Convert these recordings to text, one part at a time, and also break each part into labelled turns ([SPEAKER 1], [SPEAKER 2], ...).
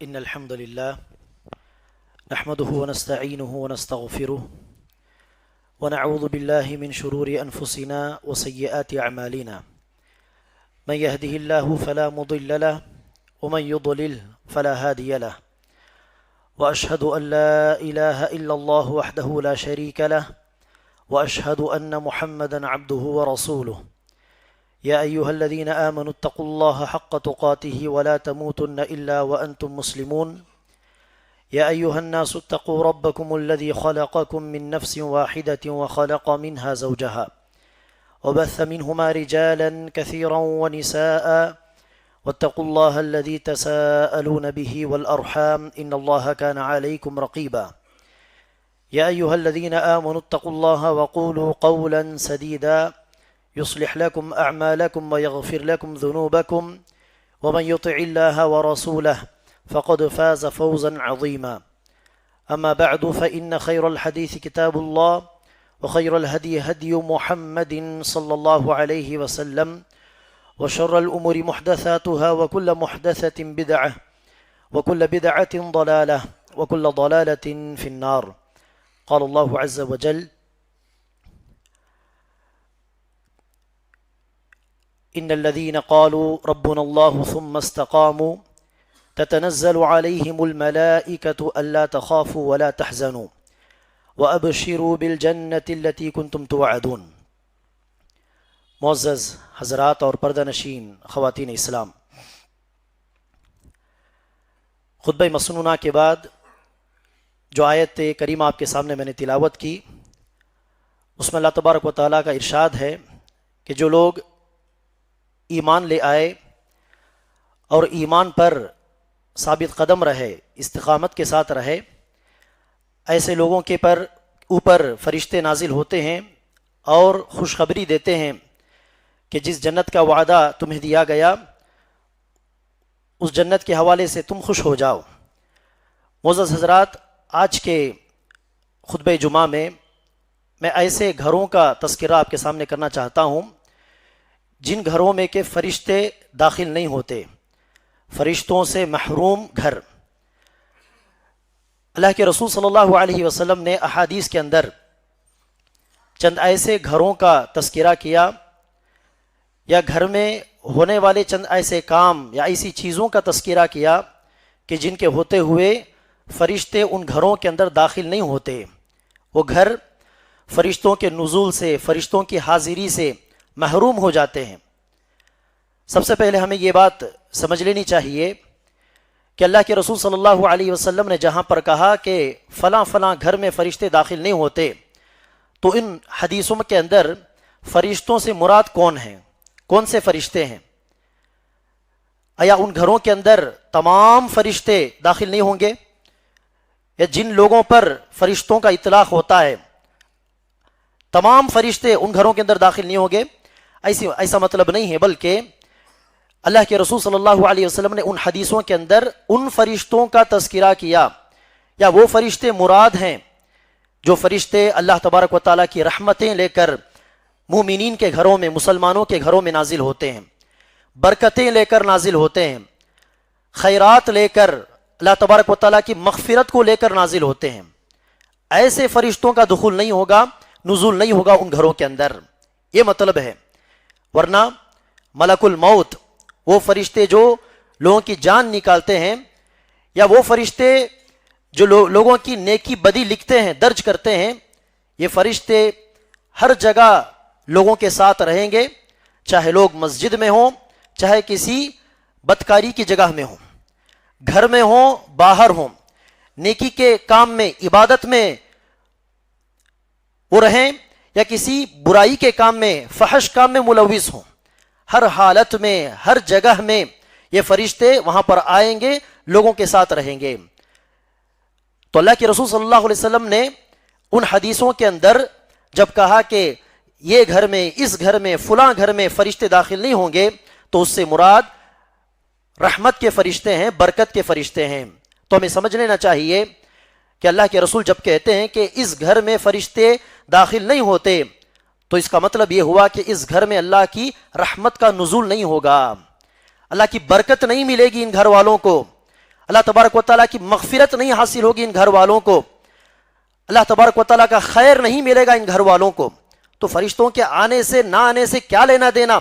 [SPEAKER 1] إن الحمد لله نحمده ونستعينه ونستغفره ونعوذ بالله من شرور أنفسنا وسيئات أعمالنا من يهده الله فلا مضل له ومن يضلل فلا هادي له وأشهد أن لا إله إلا الله وحده لا شريك له وأشهد أن محمدا عبده ورسوله يا أيها الذين آمنوا اتقوا الله حق تقاته ولا تموتن إلا وأنتم مسلمون يا أيها الناس اتقوا ربكم الذي خلقكم من نفس واحدة وخلق منها زوجها وبث منهما رجالا كثيرا ونساء واتقوا الله الذي تساءلون به والأرحام إن الله كان عليكم رقيبا يا أيها الذين آمنوا اتقوا الله وقولوا قولا سديدا يصلح لكم أعمالكم ويغفر لكم ذنوبكم ومن يطع الله ورسوله فقد فاز فوزا عظيما أما بعد فإن خير الحديث كتاب الله وخير الهدي هدي محمد صلى الله عليه وسلم وشر الأمور محدثاتها وكل محدثة بدعة وكل بدعة ضلالة وكل ضلالة في النار قال الله عز وجل إن الذين قالوا ربنا الله ثم استقاموا تتنزل عليهم الملائكة ألا تخافوا ولا تحزنوا وأبشروا بالجنة التي كنتم توعدون. معزز حضرات اور پردہ نشین خواتین اسلام، خطبہ مسنونہ کے بعد جو آیت کریمہ آپ کے سامنے میں نے تلاوت کی، اس میں اللہ تبارک و تعالیٰ کا ارشاد ہے کہ جو لوگ ایمان لے آئے اور ایمان پر ثابت قدم رہے، استقامت کے ساتھ رہے، ایسے لوگوں کے اوپر فرشتے نازل ہوتے ہیں اور خوشخبری دیتے ہیں کہ جس جنت کا وعدہ تمہیں دیا گیا اس جنت کے حوالے سے تم خوش ہو جاؤ. معزز حضرات، آج کے خطبہ جمعہ میں ایسے گھروں کا تذکرہ آپ کے سامنے کرنا چاہتا ہوں جن گھروں میں کہ فرشتے داخل نہیں ہوتے، فرشتوں سے محروم گھر. اللہ کے رسول صلی اللہ علیہ وسلم نے احادیث کے اندر چند ایسے گھروں کا تذکرہ کیا یا گھر میں ہونے والے چند ایسے کام یا ایسی چیزوں کا تذکرہ کیا کہ جن کے ہوتے ہوئے فرشتے ان گھروں کے اندر داخل نہیں ہوتے. وہ گھر فرشتوں کے نزول سے، فرشتوں کی حاضری سے محروم ہو جاتے ہیں. سب سے پہلے ہمیں یہ بات سمجھ لینی چاہیے کہ اللہ کے رسول صلی اللہ علیہ وسلم نے جہاں پر کہا کہ فلاں فلاں گھر میں فرشتے داخل نہیں ہوتے، تو ان حدیثوں کے اندر فرشتوں سے مراد کون ہیں؟ کون سے فرشتے ہیں؟ آیا ان گھروں کے اندر تمام فرشتے داخل نہیں ہوں گے، یا جن لوگوں پر فرشتوں کا اطلاق ہوتا ہے تمام فرشتے ان گھروں کے اندر داخل نہیں ہوں گے؟ ایسا مطلب نہیں ہے، بلکہ اللہ کے رسول صلی اللہ علیہ وسلم نے ان حدیثوں کے اندر ان فرشتوں کا تذکرہ کیا یا وہ فرشتے مراد ہیں جو فرشتے اللہ تبارک و تعالیٰ کی رحمتیں لے کر مومنین کے گھروں میں، مسلمانوں کے گھروں میں نازل ہوتے ہیں، برکتیں لے کر نازل ہوتے ہیں، خیرات لے کر اللہ تبارک و تعالیٰ کی مغفرت کو لے کر نازل ہوتے ہیں. ایسے فرشتوں کا دخول نہیں ہوگا، نزول نہیں ہوگا ان گھروں کے اندر، یہ مطلب ہے. ورنہ ملک الموت، وہ فرشتے جو لوگوں کی جان نکالتے ہیں، یا وہ فرشتے جو لوگوں کی نیکی بدی لکھتے ہیں، درج کرتے ہیں، یہ فرشتے ہر جگہ لوگوں کے ساتھ رہیں گے، چاہے لوگ مسجد میں ہوں، چاہے کسی بدکاری کی جگہ میں ہوں، گھر میں ہوں، باہر ہوں، نیکی کے کام میں، عبادت میں وہ رہیں یا کسی برائی کے کام میں، فحش کام میں ملوث ہوں، ہر حالت میں، ہر جگہ میں یہ فرشتے وہاں پر آئیں گے، لوگوں کے ساتھ رہیں گے. تو اللہ کے رسول صلی اللہ علیہ وسلم نے ان حدیثوں کے اندر جب کہا کہ یہ گھر میں، اس گھر میں، فلاں گھر میں فرشتے داخل نہیں ہوں گے، تو اس سے مراد رحمت کے فرشتے ہیں، برکت کے فرشتے ہیں. تو ہمیں سمجھ لینا چاہیے کہ اللہ کے رسول جب کہتے ہیں کہ اس گھر میں فرشتے داخل نہیں ہوتے، تو اس کا مطلب یہ ہوا کہ اس گھر میں اللہ کی رحمت کا نزول نہیں ہوگا، اللہ کی برکت نہیں ملے گی ان گھر والوں کو، اللہ تبارک و تعالیٰ کی مغفرت نہیں حاصل ہوگی ان گھر والوں کو، اللہ تبارک و تعالیٰ کا خیر نہیں ملے گا ان گھر والوں کو، تو فرشتوں کے آنے سے نہ آنے سے کیا لینا دینا،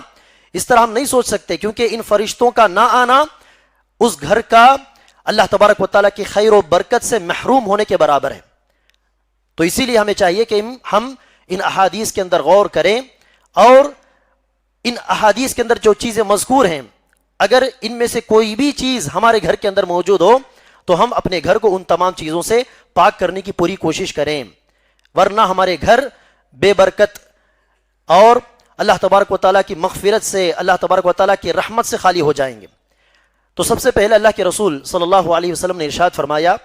[SPEAKER 1] اس طرح ہم نہیں سوچ سکتے، کیونکہ ان فرشتوں کا نہ آنا اس گھر کا اللہ تبارک و تعالیٰ کی خیر و برکت سے محروم ہونے کے برابر ہے۔ تو اسی لیے ہمیں چاہیے کہ ہم ان احادیث کے اندر غور کریں، اور ان احادیث کے اندر جو چیزیں مذکور ہیں اگر ان میں سے کوئی بھی چیز ہمارے گھر کے اندر موجود ہو تو ہم اپنے گھر کو ان تمام چیزوں سے پاک کرنے کی پوری کوشش کریں، ورنہ ہمارے گھر بے برکت اور اللہ تبارک و تعالیٰ کی مغفرت سے، اللہ تبارک و تعالیٰ کی رحمت سے خالی ہو جائیں گے۔ تو سب سے پہلے اللہ کے رسول صلی اللہ علیہ وسلم نے ارشاد فرمایا،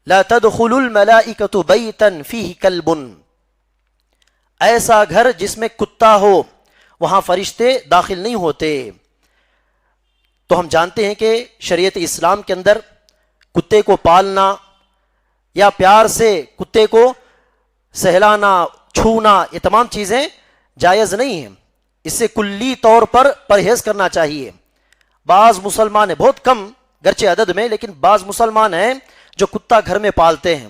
[SPEAKER 1] لا تدخل الملائکۃ بیتا فیہ کلب، ایسا گھر جس میں کتا ہو وہاں فرشتے داخل نہیں ہوتے۔ تو ہم جانتے ہیں کہ شریعت اسلام کے اندر کتے کو پالنا یا پیار سے کتے کو سہلانا، چھونا، یہ تمام چیزیں جائز نہیں ہیں، اس سے کلی طور پر پرہیز کرنا چاہیے۔ بعض مسلمان ہیں، بہت کم گرچہ عدد میں، لیکن بعض مسلمان ہیں جو کتا گھر میں پالتے ہیں،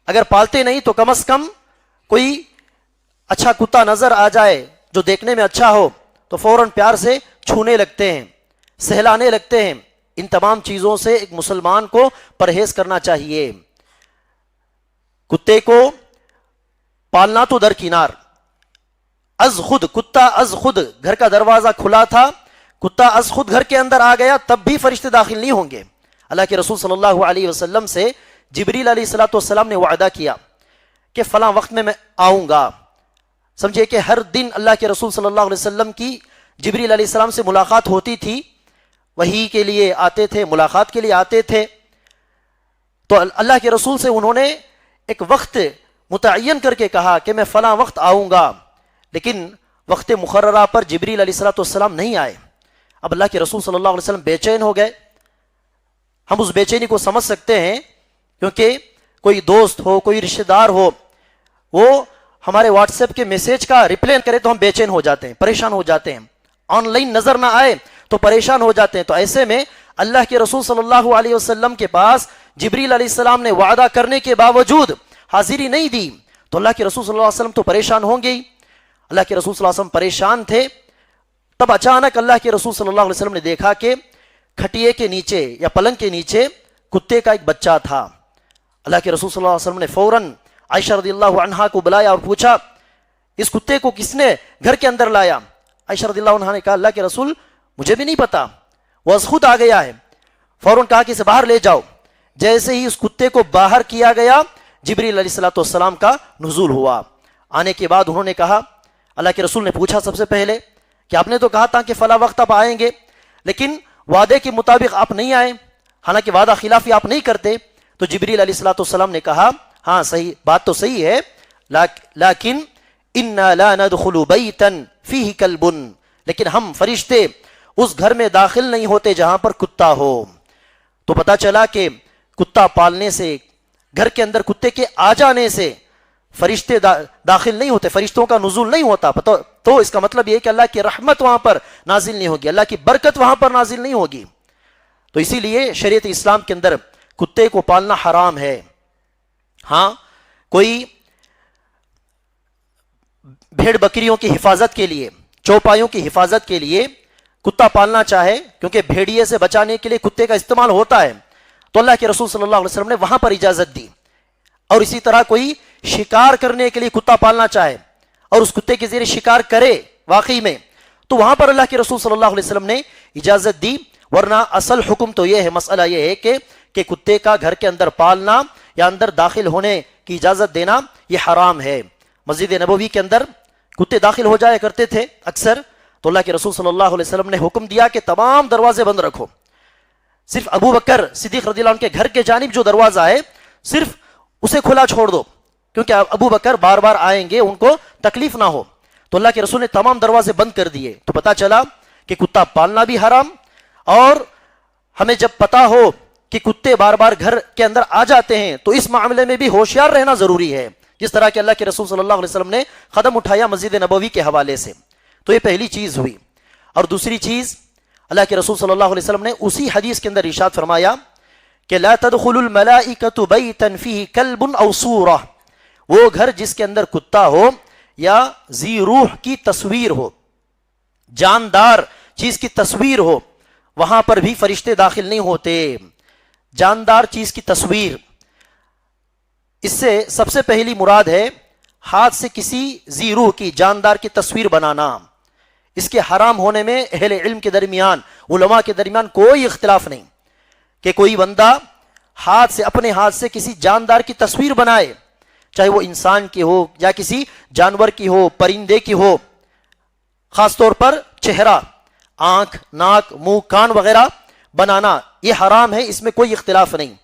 [SPEAKER 1] اگر پالتے نہیں تو کم از کم کوئی اچھا کتا نظر آ جائے جو دیکھنے میں اچھا ہو تو فوراً پیار سے چھونے لگتے ہیں، سہلانے لگتے ہیں۔ ان تمام چیزوں سے ایک مسلمان کو پرہیز کرنا چاہیے۔ کتے کو پالنا تو درکنار، از خود کتا از خود گھر کا دروازہ کھلا تھا، کتا از خود گھر کے اندر آ گیا تب بھی فرشتے داخل نہیں ہوں گے۔ اللہ کے رسول صلی اللہ علیہ وسلم سے جبریل علیہ السلام نے وعدہ کیا کہ فلاں وقت میں آؤں گا۔ سمجھے کہ ہر دن اللہ کے رسول صلی اللہ علیہ وسلم کی جبریل علیہ السلام سے ملاقات ہوتی تھی، وحی کے لیے آتے تھے، ملاقات کے لیے آتے تھے۔ تو اللہ کے رسول سے انہوں نے ایک وقت متعین کر کے کہا کہ میں فلاں وقت آؤں گا، لیکن وقت مقررہ پر جبریل علیہ السلام نہیں آئے۔ اب اللہ کے رسول صلی اللہ علیہ وسلم بے چین ہو گئے۔ ہم اس بے چینی کو سمجھ سکتے ہیں، کیونکہ کوئی دوست ہو، کوئی رشتہ دار ہو، وہ ہمارے واٹس ایپ کے میسج کا ریپلائی کرے تو ہم بے چین ہو جاتے ہیں، پریشان ہو جاتے ہیں، آن لائن نظر نہ آئے تو پریشان ہو جاتے ہیں۔ تو ایسے میں اللہ کے رسول صلی اللہ علیہ وسلم کے پاس جبریل علیہ السلام نے وعدہ کرنے کے باوجود حاضری نہیں دی تو اللہ کے رسول صلی اللہ علیہ وسلم تو پریشان ہوں گے ہی۔ اللہ کے رسول صلی اللہ علیہ وسلم پریشان تھے۔ تب اچانک اللہ کے رسول صلی اللہ علیہ وسلم نے دیکھا کہ کھٹیے کے نیچے یا پلنگ کے نیچے کتے کا ایک بچہ تھا۔ اللہ کے رسول صلی اللہ علیہ وسلم نے فوراً عائشہ رضی اللہ عنہا کو بلایا اور پوچھا اس کتے کو کس نے گھر کے اندر لایا؟ عائشہ رضی اللہ عنہا نے کہا اللہ کے رسول مجھے بھی نہیں پتا، وہ از خود آ گیا ہے۔ فوراً کہا کہ اسے باہر لے جاؤ۔ جیسے ہی اس کتے کو باہر کیا گیا جبریل علیہ السلام کا نزول ہوا۔ آنے کے بعد انہوں نے کہا، اللہ کے رسول نے پوچھا سب سے پہلے کہ آپ نے تو کہا تھا کہ فلاں وقت آپ آئیں گے، لیکن وعدے کے مطابق آپ نہیں آئے، حالانکہ وعدہ خلافی آپ نہیں کرتے۔ تو جبریل علیہ السلام نے کہا ہاں صحیح بات تو صحیح ہے، لیکن انا لا ندخل بیتا فیہ کلب، لیکن ہم فرشتے اس گھر میں داخل نہیں ہوتے جہاں پر کتا ہو۔ تو پتا چلا کہ کتا پالنے سے، گھر کے اندر کتے کے آ جانے سے فرشتے داخل نہیں ہوتے، فرشتوں کا نزول نہیں ہوتا۔ تو اس کا مطلب یہ ہے کہ اللہ کی رحمت وہاں پر نازل نہیں ہوگی، اللہ کی برکت وہاں پر نازل نہیں ہوگی۔ تو اسی لیے شریعت اسلام کے اندر کتے کو پالنا حرام ہے۔ ہاں کوئی بھیڑ بکریوں کی حفاظت کے لیے، چوپایوں کی حفاظت کے لیے کتا پالنا چاہے، کیونکہ بھیڑیے سے بچانے کے لیے کتے کا استعمال ہوتا ہے، تو اللہ کے رسول صلی اللہ علیہ وسلم نے وہاں پر اجازت دی۔ اور اسی طرح کوئی شکار کرنے کے لیے کتا پالنا چاہے اور اس کتے کے ذریعے شکار کرے واقعی میں، تو وہاں پر اللہ کے رسول صلی اللہ علیہ وسلم نے اجازت دی۔ ورنہ اصل حکم تو یہ ہے، مسئلہ یہ ہے کہ کتے کا گھر کے اندر پالنا یا اندر داخل ہونے کی اجازت دینا یہ حرام ہے۔ مسجد نبوی کے اندر کتے داخل ہو جایا کرتے تھے اکثر، تو اللہ کے رسول صلی اللہ علیہ وسلم نے حکم دیا کہ تمام دروازے بند رکھو، صرف ابو بکر صدیق رضی اللہ عنہ کے گھر کے جانب جو دروازہ ہے صرف اسے کھلا چھوڑ دو، کیونکہ ابو بکر بار بار آئیں گے، ان کو تکلیف نہ ہو۔ تو اللہ کے رسول نے تمام دروازے بند کر دیے۔ تو پتا چلا کہ کتا پالنا بھی حرام، اور ہمیں جب پتا ہو کہ کتے بار بار گھر کے اندر آ جاتے ہیں تو اس معاملے میں بھی ہوشیار رہنا ضروری ہے، جس طرح کہ اللہ کے رسول صلی اللہ علیہ وسلم نے قدم اٹھایا مسجد نبوی کے حوالے سے۔ تو یہ پہلی چیز ہوئی۔ اور دوسری چیز، اللہ کے رسول صلی اللہ علیہ وسلم نے اسی حدیث کے اندر ارشاد فرمایا کہ لا تدخل الملائکۃ بیتا فیہ کلب او صورہ، وہ گھر جس کے اندر کتا ہو یا ذی روح کی تصویر ہو، جاندار چیز کی تصویر ہو، وہاں پر بھی فرشتے داخل نہیں ہوتے۔ جاندار چیز کی تصویر، اس سے سب سے پہلی مراد ہے ہاتھ سے کسی ذی روح کی جاندار کی تصویر بنانا۔ اس کے حرام ہونے میں اہل علم کے درمیان، علماء کے درمیان کوئی اختلاف نہیں کہ کوئی بندہ اپنے ہاتھ سے کسی جاندار کی تصویر بنائے، چاہے وہ انسان کی ہو یا کسی جانور کی ہو، پرندے کی ہو، خاص طور پر چہرہ، آنکھ، ناک، منہ، کان وغیرہ بنانا یہ حرام ہے، اس میں کوئی اختلاف نہیں۔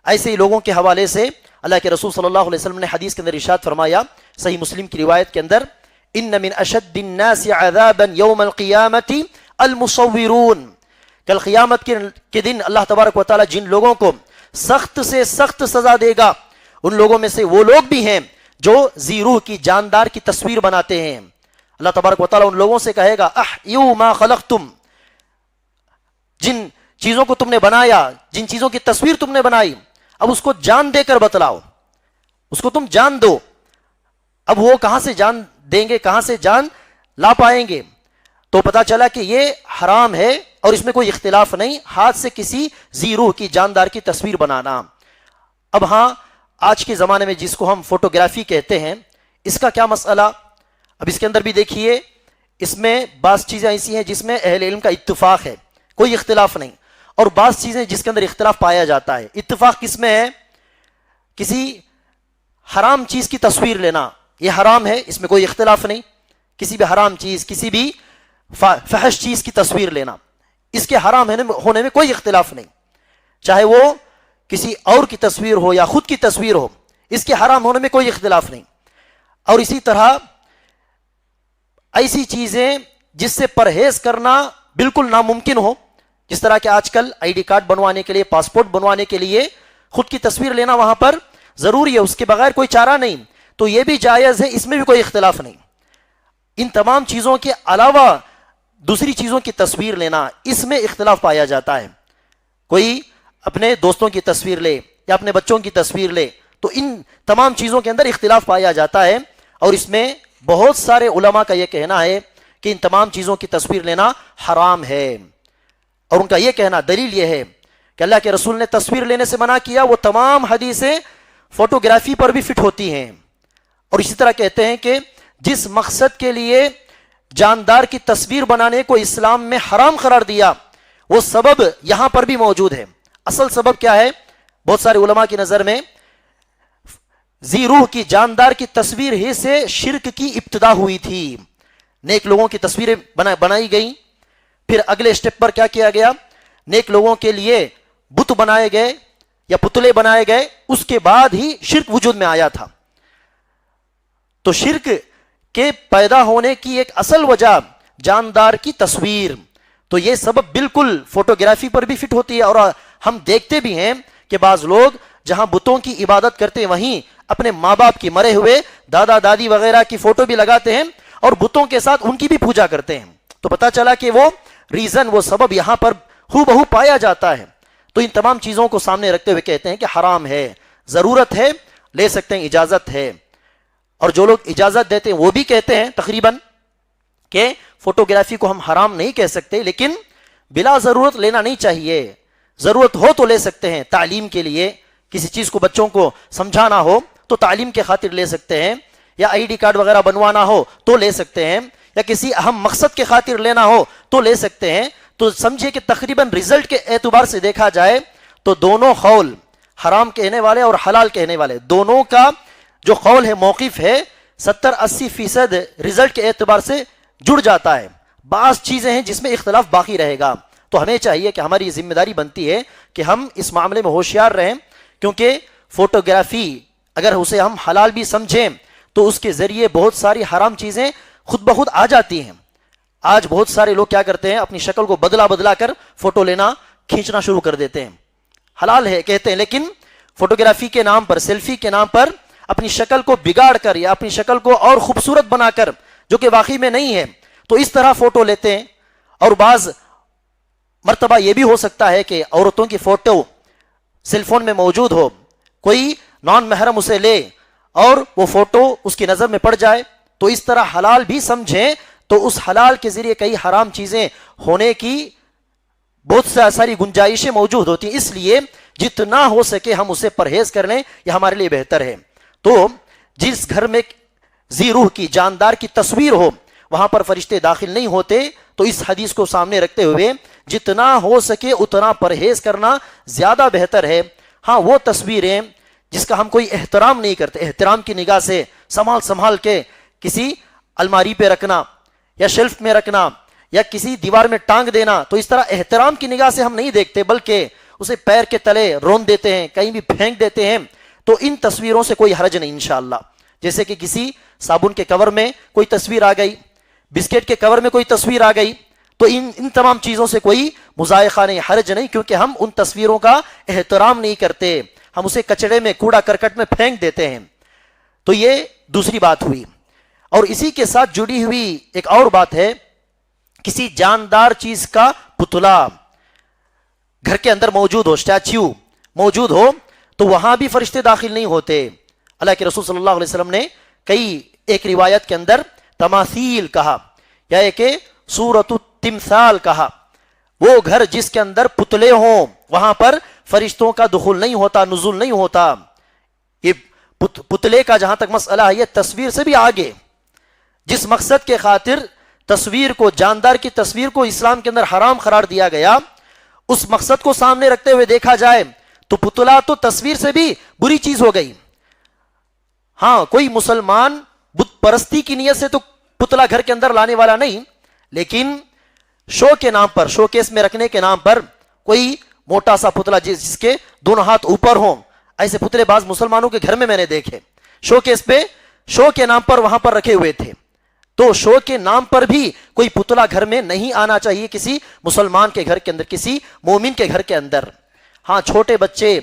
[SPEAKER 1] ایسے ہی لوگوں کے حوالے سے اللہ کے رسول صلی اللہ علیہ وسلم نے حدیث کے اندر ارشاد فرمایا، صحیح مسلم کی روایت کے اندر، ان من اشد الناس عذابا یوم القیامت المصورون، کل قیامت کے دن اللہ تبارک و تعالی جن لوگوں کو سخت سے سخت سزا دے گا، ان لوگوں میں سے وہ لوگ بھی ہیں جو ذی روح کی جاندار کی تصویر بناتے ہیں۔ اللہ تبارک و تعالی ان لوگوں سے کہے گا احیوا ما خلقتم، جن چیزوں کو تم نے بنایا، جن چیزوں کی تصویر تم نے بنائی، اب اس کو جان دے کر بتلاؤ، اس کو تم جان دو۔ اب وہ کہاں سے جان دیں گے، کہاں سے جان لا پائیں گے؟ تو پتا چلا کہ یہ حرام ہے اور اس میں کوئی اختلاف نہیں، ہاتھ سے کسی ذی روح کی جاندار کی تصویر بنانا۔ اب ہاں، آج کے زمانے میں جس کو ہم فوٹوگرافی کہتے ہیں، اس کا کیا مسئلہ؟ اب اس کے اندر بھی دیکھیے، اس میں بعض چیزیں ایسی ہیں جس میں اہل علم کا اتفاق ہے، کوئی اختلاف نہیں، اور بعض چیزیں جس کے اندر اختلاف پایا جاتا ہے۔ اتفاق کس میں ہے؟ کسی حرام چیز کی تصویر لینا یہ حرام ہے، اس میں کوئی اختلاف نہیں۔ کسی بھی حرام چیز، کسی بھی فحش چیز کی تصویر لینا، اس کے حرام ہونے میں کوئی اختلاف نہیں، چاہے وہ کسی اور کی تصویر ہو یا خود کی تصویر ہو، اس کے حرام ہونے میں کوئی اختلاف نہیں۔ اور اسی طرح ایسی چیزیں جس سے پرہیز کرنا بالکل ناممکن ہو، جس طرح کہ آج کل آئی ڈی کارڈ بنوانے کے لیے، پاسپورٹ بنوانے کے لیے خود کی تصویر لینا وہاں پر ضروری ہے، اس کے بغیر کوئی چارہ نہیں، تو یہ بھی جائز ہے، اس میں بھی کوئی اختلاف نہیں۔ ان تمام چیزوں کے علاوہ دوسری چیزوں کی تصویر لینا، اس میں اختلاف پایا جاتا ہے۔ کوئی اپنے دوستوں کی تصویر لے یا اپنے بچوں کی تصویر لے، تو ان تمام چیزوں کے اندر اختلاف پایا جاتا ہے، اور اس میں بہت سارے علماء کا یہ کہنا ہے کہ ان تمام چیزوں کی تصویر لینا حرام ہے، اور ان کا یہ کہنا، دلیل یہ ہے کہ اللہ کے رسول نے تصویر لینے سے منع کیا، وہ تمام حدیثیں فوٹوگرافی پر بھی فٹ ہوتی ہیں۔ اور اسی طرح کہتے ہیں کہ جس مقصد کے لیے جاندار کی تصویر بنانے کو اسلام میں حرام قرار دیا، وہ سبب یہاں پر بھی موجود ہے۔ اصل سبب کیا ہے؟ بہت سارے علماء کی نظر میں ذی روح کی جاندار کی تصویر ہی سے شرک کی ابتدا ہوئی تھی۔ نیک لوگوں کی تصویریں بنائی گئیں، پھر اگلے سٹیپ پر کیا کیا گیا؟ نیک لوگوں کے لیے بت بنائے گئے یا پتلے بنائے گئے، اس کے بعد ہی شرک وجود میں آیا تھا۔ تو شرک کے پیدا ہونے کی ایک اصل وجہ جاندار کی تصویر، تو یہ سبب بالکل فوٹوگرافی پر بھی فٹ ہوتی ہے۔ اور ہم دیکھتے بھی ہیں کہ بعض لوگ جہاں بتوں کی عبادت کرتے ہیں، وہیں اپنے ماں باپ کی، مرے ہوئے دادا دادی وغیرہ کی فوٹو بھی لگاتے ہیں اور بتوں کے ساتھ ان کی بھی پوجا کرتے ہیں۔ تو پتہ چلا کہ وہ ریزن، وہ سبب یہاں پر ہو بہو پایا جاتا ہے۔ تو ان تمام چیزوں کو سامنے رکھتے ہوئے کہتے ہیں کہ حرام ہے، ضرورت ہے لے سکتے ہیں، اجازت ہے۔ اور جو لوگ اجازت دیتے ہیں وہ بھی کہتے ہیں تقریباً کہ فوٹوگرافی کو ہم حرام نہیں کہہ سکتے، لیکن بلا ضرورت لینا نہیں چاہیے، ضرورت ہو تو لے سکتے ہیں، تعلیم کے لیے کسی چیز کو بچوں کو سمجھانا ہو تو تعلیم کے خاطر لے سکتے ہیں، یا آئی ڈی کارڈ وغیرہ بنوانا ہو تو لے سکتے ہیں، یا کسی اہم مقصد کے خاطر لینا ہو تو لے سکتے ہیں۔ تو سمجھے کہ تقریباً رزلٹ کے اعتبار سے دیکھا جائے تو دونوں قول، حرام کہنے والے اور حلال کہنے والے، دونوں کا جو قول ہے، موقف ہے، 70-80% رزلٹ کے اعتبار سے جڑ جاتا ہے۔ بعض چیزیں ہیں جس میں اختلاف باقی رہے گا، تو ہمیں چاہیے کہ ہماری ذمہ داری بنتی ہے کہ ہم اس معاملے میں ہوشیار رہیں، کیونکہ فوٹوگرافی اگر اسے ہم حلال بھی سمجھیں تو اس کے ذریعے بہت ساری حرام چیزیں خود بخود آ جاتی ہیں۔ آج بہت سارے لوگ کیا کرتے ہیں، اپنی شکل کو بدلا کر فوٹو لینا، کھینچنا شروع کر دیتے ہیں۔ حلال ہے کہتے ہیں، لیکن فوٹوگرافی کے نام پر، سیلفی کے نام پر اپنی شکل کو بگاڑ کر یا اپنی شکل کو اور خوبصورت بنا کر، جو کہ واقعی میں نہیں ہے، تو اس طرح فوٹو لیتے ہیں۔ اور بعض مرتبہ یہ بھی ہو سکتا ہے کہ عورتوں کی فوٹو سیل فون میں موجود ہو، کوئی نان محرم اسے لے اور وہ فوٹو اس کی نظر میں پڑ جائے، تو اس طرح حلال بھی سمجھیں تو اس حلال کے ذریعے کئی حرام چیزیں ہونے کی بہت ساری گنجائشیں موجود ہوتی ہیں، اس لیے جتنا ہو سکے ہم اسے پرہیز کر لیں، یہ ہمارے لیے بہتر ہے۔ تو جس گھر میں ذی روح کی جاندار کی تصویر ہو وہاں پر فرشتے داخل نہیں ہوتے، تو اس حدیث کو سامنے رکھتے ہوئے جتنا ہو سکے اتنا پرہیز کرنا زیادہ بہتر ہے۔ ہاں وہ تصویریں جس کا ہم کوئی احترام نہیں کرتے، احترام کی نگاہ سے سنبھال کے کسی الماری پہ رکھنا یا شیلف میں رکھنا یا کسی دیوار میں ٹانگ دینا، تو اس طرح احترام کی نگاہ سے ہم نہیں دیکھتے، بلکہ اسے پیر کے تلے رون دیتے ہیں، کہیں بھی پھینک دیتے ہیں، تو ان تصویروں سے کوئی حرج نہیں انشاءاللہ۔ جیسے کہ کسی صابن کے کور میں کوئی تصویر آ گئی، بسکٹ کے کور میں کوئی تصویر آ گئی، تو ان تمام چیزوں سے کوئی مضائقہ نہیں، حرج نہیں، کیونکہ ہم ان تصویروں کا احترام نہیں کرتے، ہم اسے کچڑے میں کوڑا کرکٹ میں پھینک دیتے ہیں۔ تو یہ دوسری بات ہوئی، اور اسی کے ساتھ جڑی ہوئی ایک اور بات ہے، کسی جاندار چیز کا پتلا گھر کے اندر موجود ہو، اسٹیچو موجود ہو، تو وہاں بھی فرشتے داخل نہیں ہوتے۔ اللہ کے رسول صلی اللہ علیہ وسلم نے ایک روایت کے اندر تماثیل کہا یا ایک سورۃ التمثال کہا، وہ گھر جس کے اندر پتلے ہوں وہاں پر فرشتوں کا دخول نہیں ہوتا، نزول نہیں ہوتا۔ یہ پتلے کا جہاں تک مسئلہ ہے یہ تصویر سے بھی آگے، جس مقصد کے خاطر تصویر کو، جاندار کی تصویر کو اسلام کے اندر حرام قرار دیا گیا، اس مقصد کو سامنے رکھتے ہوئے دیکھا جائے تو پتلا تو تصویر سے بھی بری چیز ہو گئی۔ ہاں کوئی مسلمان بت پرستی کی نیت سے تو پتلا گھر کے اندر لانے والا نہیں، لیکن شو کے نام پر، شو کیس میں رکھنے کے نام پر کوئی موٹا سا پتلا جس کے دونوں ہاتھ اوپر ہوں، ایسے پتلے بعض مسلمانوں کے گھر میں نے دیکھے، شو کیس پہ شو کے نام پر وہاں پر رکھے ہوئے تھے۔ تو شو کے نام پر بھی کوئی پتلا گھر میں نہیں آنا چاہیے کسی مسلمان کے گھر کے اندر، کسی مومن کے گھر کے اندر۔ ہاں چھوٹے بچے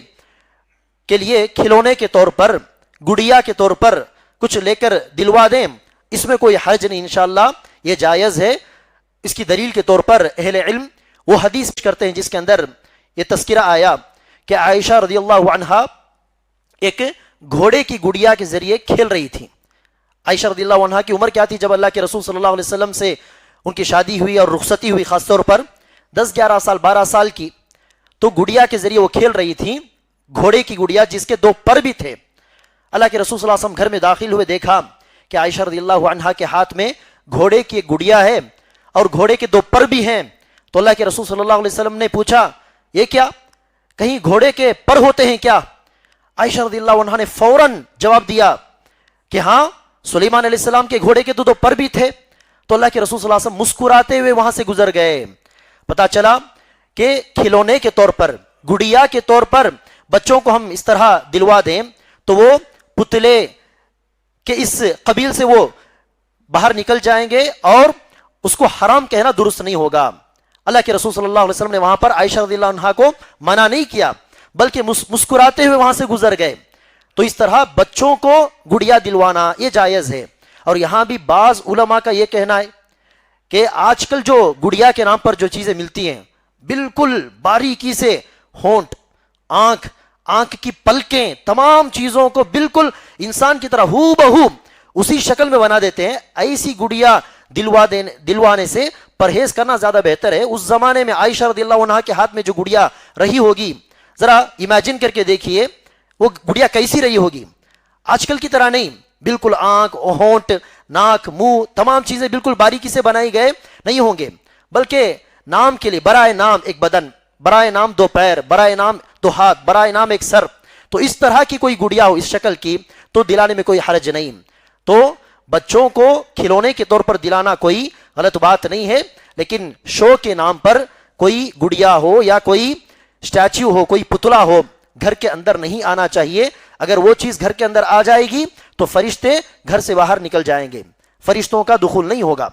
[SPEAKER 1] کے لیے کھلونے کے طور پر، گڑیا کے طور پر کچھ لے کر دلوا دیں، اس میں کوئی حرج نہیں، انشاءاللہ یہ جائز ہے۔ اس کی دلیل کے طور پر اہل علم وہ حدیث کرتے ہیں جس کے اندر یہ تذکرہ آیا کہ عائشہ رضی اللہ عنہا ایک گھوڑے کی گڑیا کے ذریعے کھیل رہی تھی۔ عائشہ رضی اللہ عنہا کی عمر کیا تھی جب اللہ کے رسول صلی اللہ علیہ وسلم سے ان کی شادی ہوئی اور رخصتی ہوئی، خاص طور پر 10 11 سال 12 سال کی، تو گڑیا کے ذریعے وہ کھیل رہی تھی، گھوڑے کی گڑیا جس کے 2 پر بھی تھے۔ اللہ کے رسول صلی اللہ علیہ وسلم گھر میں داخل ہوئے، دیکھا کہ عائشہ رضی اللہ عنہا کے ہاتھ میں گھوڑے کی ایک گڑیا ہے اور گھوڑے کے 2 پر بھی ہیں۔ تو اللہ کے رسول صلی اللہ علیہ وسلم نے پوچھا یہ کیا، کہیں گھوڑے کے پر ہوتے ہیں کیا؟ عائشہ رضی اللہ عنہا نے فوراً جواب دیا کہ ہاں، سلیمان علیہ السلام کے گھوڑے کے 2 پر بھی تھے۔ تو اللہ کے رسول صلی اللہ علیہ وسلم مسکراتے ہوئے وہاں سے گزر گئے۔ پتا چلا کہ کھلونے کے طور پر، گڑیا کے طور پر بچوں کو ہم اس طرح دلوا دیں تو وہ پتلے کہ اس قبیل سے وہ باہر نکل جائیں گے اور اس کو حرام کہنا درست نہیں ہوگا۔ اللہ کے رسول صلی اللہ علیہ وسلم نے وہاں پر عائشہ رضی اللہ عنہا کو منع نہیں کیا، بلکہ مسکراتے ہوئے وہاں سے گزر گئے۔ تو اس طرح بچوں کو گڑیا دلوانا یہ جائز ہے۔ اور یہاں بھی بعض علماء کا یہ کہنا ہے کہ آج کل جو گڑیا کے نام پر جو چیزیں ملتی ہیں، بالکل باریکی سے ہونٹ، آنکھ کی پلکیں، تمام چیزوں کو بالکل انسان کی طرح ہو بہو اسی شکل میں بنا دیتے ہیں، ایسی گڑیا دلوانے سے پرہیز کرنا زیادہ بہتر ہے۔ اس زمانے میں عائشہ رضی اللہ عنہا کے ہاتھ میں جو گڑیا رہی ہوگی، ذرا امیجن کر کے دیکھیے وہ گڑیا کیسی رہی ہوگی۔ آج کل کی طرح نہیں، بالکل آنکھ، ہونٹ، ناک، منہ، تمام چیزیں بالکل باریکی سے بنائی گئے نہیں ہوں گے، بلکہ نام کے لیے برائے نام ایک بدن، برائے نام 2 پیر، برائے نام 2 ہاتھ، برائے نام ایک سر، تو اس طرح کی کوئی گڑیا ہو اس شکل کی تو دلانے میں کوئی حرج نہیں۔ تو بچوں کو کھلونے کے طور پر دلانا کوئی غلط بات نہیں ہے، لیکن شو کے نام پر کوئی گڑیا ہو یا کوئی اسٹیچو ہو، کوئی پتلا ہو، گھر کے اندر نہیں آنا چاہیے۔ اگر وہ چیز گھر کے اندر آ جائے گی تو فرشتے گھر سے باہر نکل جائیں گے، فرشتوں کا دخول نہیں ہوگا۔